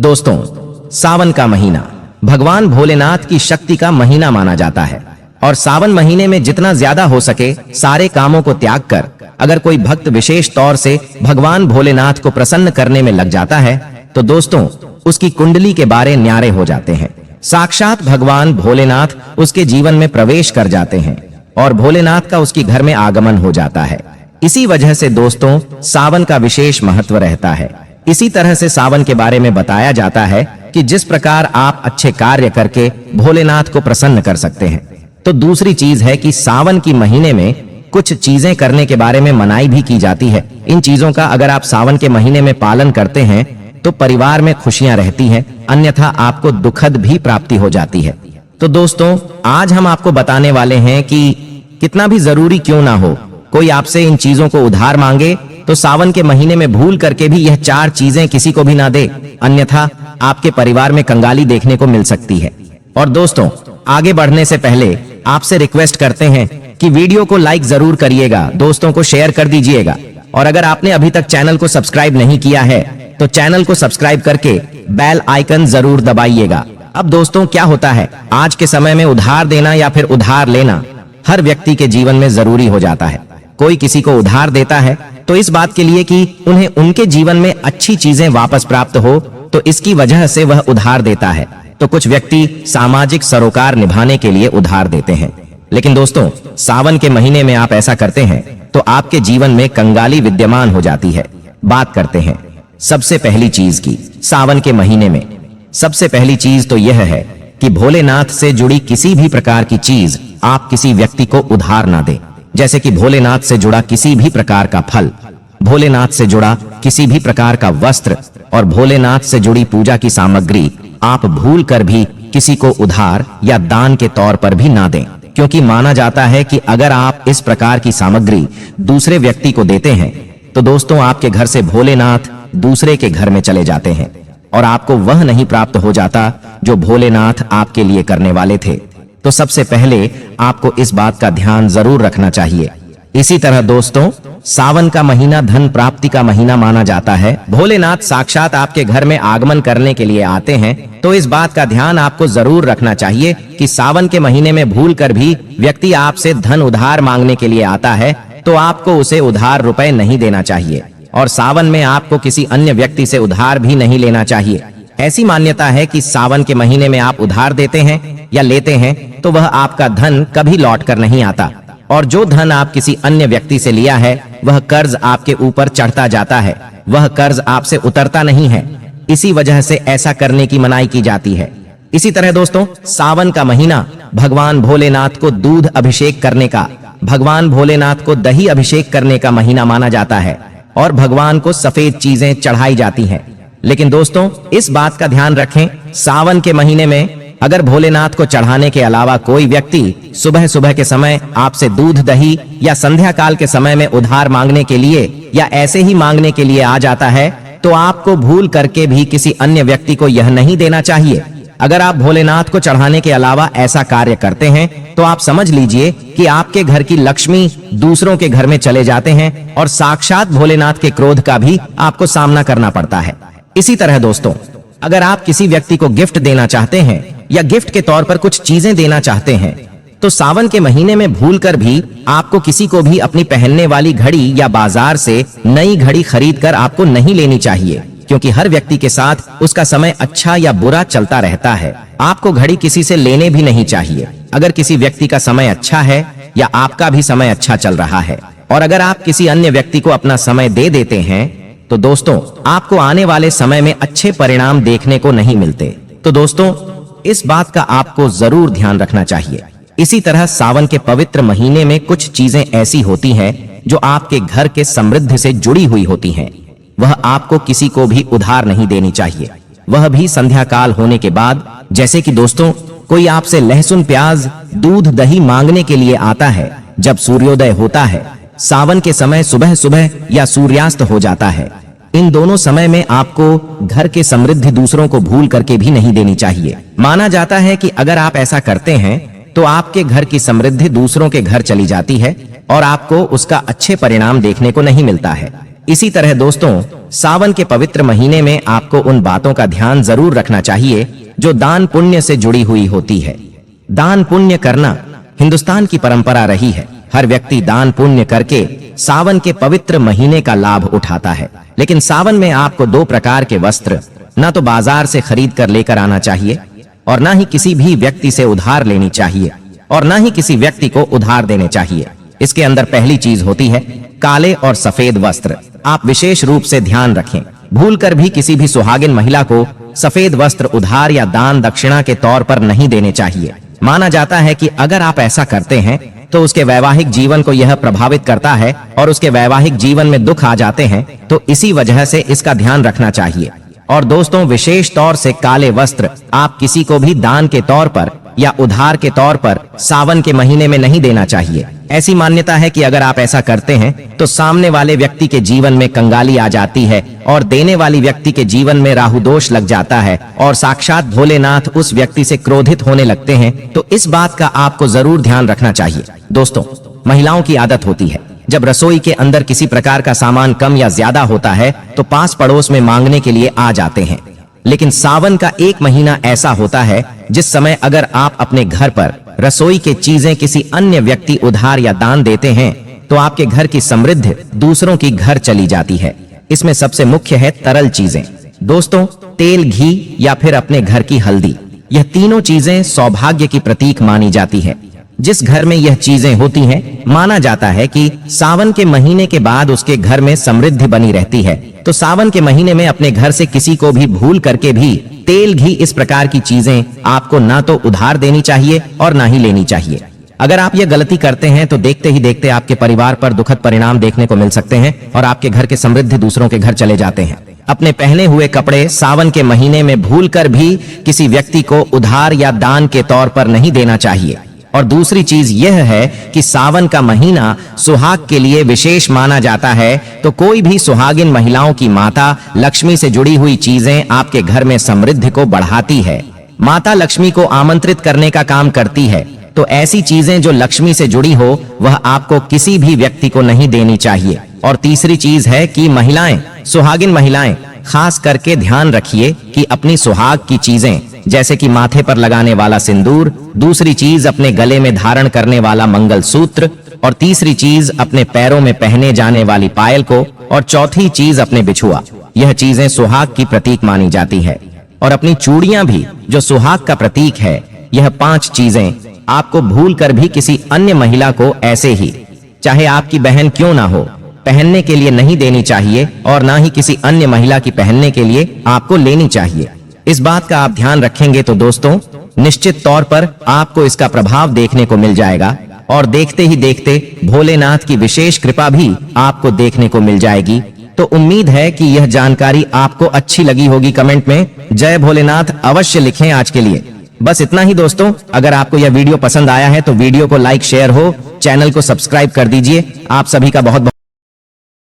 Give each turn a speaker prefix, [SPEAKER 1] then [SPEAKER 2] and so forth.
[SPEAKER 1] दोस्तों, सावन का महीना भगवान भोलेनाथ की शक्ति का महीना माना जाता है और सावन महीने में जितना ज्यादा हो सके सारे कामों को त्याग कर अगर कोई भक्त विशेष तौर से भगवान भोलेनाथ को प्रसन्न करने में लग जाता है तो दोस्तों उसकी कुंडली के बारे न्यारे हो जाते हैं। साक्षात भगवान भोलेनाथ उसके जीवन में प्रवेश कर जाते हैं और भोलेनाथ का उसके घर में आगमन हो जाता है। इसी वजह से दोस्तों सावन का विशेष महत्व रहता है। इसी तरह से सावन के बारे में बताया जाता है कि जिस प्रकार आप अच्छे कार्य करके भोलेनाथ को प्रसन्न कर सकते हैं, तो दूसरी चीज है कि सावन की महीने में कुछ चीजें करने के बारे में मनाही भी की जाती है। इन चीजों का अगर आप सावन के महीने में पालन करते हैं तो परिवार में खुशियां रहती हैं, अन्यथा आपको दुखद भी प्राप्ति हो जाती है। तो दोस्तों आज हम आपको बताने वाले हैं कि कितना भी जरूरी क्यों ना हो, कोई आपसे इन चीजों को उधार मांगे तो सावन के महीने में भूल करके भी यह 4 चीजें किसी को भी ना दे, अन्यथा आपके परिवार में कंगाली देखने को मिल सकती है। और दोस्तों आगे बढ़ने से पहले आपसे रिक्वेस्ट करते हैं कि वीडियो को लाइक जरूर करिएगा, दोस्तों को शेयर कर दीजिएगा और अगर आपने अभी तक चैनल को सब्सक्राइब नहीं किया है तो चैनल को सब्सक्राइब करके बेल आइकन जरूर दबाइएगा। अब दोस्तों क्या होता है, आज के समय में उधार देना या फिर उधार लेना हर व्यक्ति के जीवन में जरूरी हो जाता है। कोई किसी को उधार देता है तो इस बात के लिए कि उन्हें उनके जीवन में अच्छी चीजें वापस प्राप्त हो, तो इसकी वजह से वह उधार देता है। तो कुछ व्यक्ति सामाजिक सरोकार निभाने के लिए उधार देते हैं, लेकिन दोस्तों सावन के महीने में आप ऐसा करते हैं तो आपके जीवन में कंगाली विद्यमान हो जाती है। बात करते हैं सबसे पहली चीज की। सावन के महीने में सबसे पहली चीज तो यह है कि भोलेनाथ से जुड़ी किसी भी प्रकार की चीज आप किसी व्यक्ति को उधार ना दें। जैसे कि भोलेनाथ से जुड़ा किसी भी प्रकार का फल, भोलेनाथ से जुड़ा किसी भी प्रकार का वस्त्र और भोलेनाथ से जुड़ी पूजा की सामग्री आप भूल कर भी किसी को उधार या दान के तौर पर भी ना दें, क्योंकि माना जाता है कि अगर आप इस प्रकार की सामग्री दूसरे व्यक्ति को देते हैं तो दोस्तों आपके घर से भोलेनाथ दूसरे के घर में चले जाते हैं और आपको वह नहीं प्राप्त हो जाता जो भोलेनाथ आपके लिए करने वाले थे। तो सबसे पहले आपको इस बात का ध्यान जरूर रखना चाहिए। इसी तरह दोस्तों सावन का महीना धन प्राप्ति का महीना माना जाता है। भोलेनाथ साक्षात आपके घर में आगमन करने के लिए आते हैं, तो इस बात का ध्यान आपको जरूर रखना चाहिए कि सावन के महीने में भूल कर भी व्यक्ति आपसे धन उधार मांगने के लिए आता है तो आपको उसे उधार रुपए नहीं देना चाहिए और सावन में आपको किसी अन्य व्यक्ति से उधार भी नहीं लेना चाहिए। ऐसी मान्यता है कि सावन के महीने में आप उधार देते हैं या लेते हैं तो वह आपका धन कभी लौट कर नहीं आता और जो धन आप किसी अन्य व्यक्ति से लिया है वह कर्ज आपके ऊपर चढ़ता जाता है, वह कर्ज आपसे उतरता नहीं है। इसी वजह से ऐसा करने की मनाही की जाती है। इसी तरह दोस्तों सावन का महीना भगवान भोलेनाथ को दूध अभिषेक करने का, भगवान भोलेनाथ को दही अभिषेक करने का महीना माना जाता है और भगवान को सफेद चीजें चढ़ाई जाती हैं। लेकिन दोस्तों इस बात का ध्यान रखें, सावन के महीने में अगर भोलेनाथ को चढ़ाने के अलावा कोई व्यक्ति सुबह सुबह के समय आपसे दूध दही या संध्या काल के समय में उधार मांगने के लिए या ऐसे ही मांगने के लिए आ जाता है तो आपको भूल करके भी किसी अन्य व्यक्ति को यह नहीं देना चाहिए। अगर आप भोलेनाथ को चढ़ाने के अलावा ऐसा कार्य करते हैं तो आप समझ लीजिए कि आपके घर की लक्ष्मी दूसरों के घर में चले जाते हैं और साक्षात भोलेनाथ के क्रोध का भी आपको सामना करना पड़ता है। इसी तरह दोस्तों अगर आप किसी व्यक्ति को गिफ्ट देना चाहते हैं या गिफ्ट के तौर पर कुछ चीजें देना चाहते हैं तो सावन के महीने में भूलकर भी आपको किसी को भी अपनी पहनने वाली घड़ी या बाजार से नई घड़ी खरीदकर आपको नहीं लेनी चाहिए, क्योंकि हर व्यक्ति के साथ उसका समय अच्छा या बुरा चलता रहता है। आपको घड़ी किसी से लेने भी नहीं चाहिए। अगर किसी व्यक्ति का समय अच्छा है या आपका भी समय अच्छा चल रहा है और अगर आप किसी अन्य व्यक्ति को अपना समय दे देते हैं तो दोस्तों आपको आने वाले समय में अच्छे परिणाम देखने को नहीं मिलते। तो दोस्तों इस बात का आपको जरूर ध्यान रखना चाहिए। इसी तरह सावन के पवित्र महीने में कुछ चीजें ऐसी होती हैं जो आपके घर के समृद्धि से जुड़ी हुई होती हैं, वह आपको किसी को भी उधार नहीं देनी चाहिए, वह भी संध्या काल होने के बाद। जैसे कि दोस्तों कोई आपसे लहसुन प्याज दूध दही मांगने के लिए आता है जब सूर्योदय होता है, सावन के समय सुबह सुबह या सूर्यास्त हो जाता है। इन दोनों समय में आपको घर के समृद्धि दूसरों को भूल करके भी नहीं देनी चाहिए। माना जाता है कि अगर आप ऐसा करते हैं तो आपके घर की समृद्धि दूसरों के घर चली जाती है और आपको उसका अच्छे परिणाम देखने को नहीं मिलता है। इसी तरह दोस्तों, सावन के पवित्र महीने में आपको उन बातों का ध्यान जरूर रखना चाहिए जो दान पुण्य से जुड़ी हुई होती है। दान पुण्य करना हिंदुस्तान की परंपरा रही है। हर व्यक्ति दान पुण्य करके सावन के पवित्र महीने का लाभ उठाता है। लेकिन सावन में आपको 2 प्रकार के वस्त्र न तो बाजार से खरीद कर लेकर आना चाहिए और न ही किसी भी व्यक्ति से उधार लेनी चाहिए और न ही किसी व्यक्ति को उधार देने चाहिए। इसके अंदर पहली चीज होती है काले और सफेद वस्त्र। आप विशेष रूप से ध्यान रखें, भूलकर भी किसी भी सुहागिन महिला को सफेद वस्त्र उधार या दान दक्षिणा के तौर पर नहीं देने चाहिए। माना जाता है कि अगर आप ऐसा करते हैं तो उसके वैवाहिक जीवन को यह प्रभावित करता है और उसके वैवाहिक जीवन में दुख आ जाते हैं, तो इसी वजह से इसका ध्यान रखना चाहिए। और दोस्तों, विशेष तौर से काले वस्त्र आप किसी को भी दान के तौर पर या उधार के तौर पर सावन के महीने में नहीं देना चाहिए। ऐसी मान्यता है कि अगर आप ऐसा करते हैं तो सामने वाले व्यक्ति के जीवन में कंगाली आ जाती है और देने वाली व्यक्ति के जीवन में राहु दोष लग जाता है और साक्षात भोलेनाथ उस व्यक्ति से क्रोधित होने लगते हैं। तो इस बात का आपको जरूर ध्यान रखना चाहिए। दोस्तों, महिलाओं की आदत होती है जब रसोई के अंदर किसी प्रकार का सामान कम या ज्यादा होता है तो पास पड़ोस में मांगने के लिए आ जाते हैं। लेकिन सावन का एक महीना ऐसा होता है जिस समय अगर आप अपने घर पर रसोई के चीजें किसी अन्य व्यक्ति उधार या दान देते हैं तो आपके घर की समृद्धि दूसरों की घर चली जाती है। इसमें सबसे मुख्य है तरल चीजें। दोस्तों, तेल, घी या फिर अपने घर की हल्दी, यह तीनों चीजें सौभाग्य की प्रतीक मानी जाती है। जिस घर में यह चीजें होती हैं, माना जाता है कि सावन के महीने के बाद उसके घर में समृद्धि बनी रहती है। तो सावन के महीने में अपने घर से किसी को भी भूल करके भी तेल, घी, इस प्रकार की चीजें आपको ना तो उधार देनी चाहिए और ना ही लेनी चाहिए। अगर आप ये गलती करते हैं तो देखते ही देखते आपके परिवार पर दुखद परिणाम देखने को मिल सकते हैं और आपके घर के समृद्धि दूसरों के घर चले जाते हैं। अपने पहने हुए कपड़े सावन के महीने में भूलकर भी किसी व्यक्ति को उधार या दान के तौर पर नहीं देना चाहिए। और दूसरी चीज यह है कि सावन का महीना सुहाग के लिए विशेष माना जाता है। तो कोई भी सुहागिन महिलाओं की माता लक्ष्मी से जुड़ी हुई चीजें आपके घर में समृद्धि को बढ़ाती है। माता लक्ष्मी को आमंत्रित करने का काम करती है। तो ऐसी चीजें जो लक्ष्मी से जुड़ी हो वह आपको किसी भी व्यक्ति को नहीं देनी चाहिए। और तीसरी चीज है कि महिलाएं, सुहागिन महिलाएं खास करके ध्यान रखिए कि अपनी सुहाग की चीजें जैसे कि माथे पर लगाने वाला सिंदूर, दूसरी चीज अपने गले में धारण करने वाला मंगलसूत्र, और तीसरी चीज अपने पैरों में पहने जाने वाली पायल को, और चौथी चीज अपने बिछुआ, यह चीजें सुहाग की प्रतीक मानी जाती है। और अपनी चूड़ियां भी जो सुहाग का प्रतीक है, यह 5 चीजें आपको भूलकर भी किसी अन्य महिला को ऐसे ही, चाहे आपकी बहन क्यों ना हो, पहनने के लिए नहीं देनी चाहिए और ना ही किसी अन्य महिला की पहनने के लिए आपको लेनी चाहिए। इस बात का आप ध्यान रखेंगे तो दोस्तों, निश्चित तौर पर आपको इसका प्रभाव देखने को मिल जाएगा और देखते ही देखते भोलेनाथ की विशेष कृपा भी आपको देखने को मिल जाएगी। तो उम्मीद है कि यह जानकारी आपको अच्छी लगी होगी। कमेंट में जय भोलेनाथ अवश्य लिखें। आज के लिए बस इतना ही दोस्तों। अगर आपको यह वीडियो पसंद आया है तो वीडियो को लाइक, शेयर हो, चैनल को सब्सक्राइब कर दीजिए। आप सभी का बहुत बहुत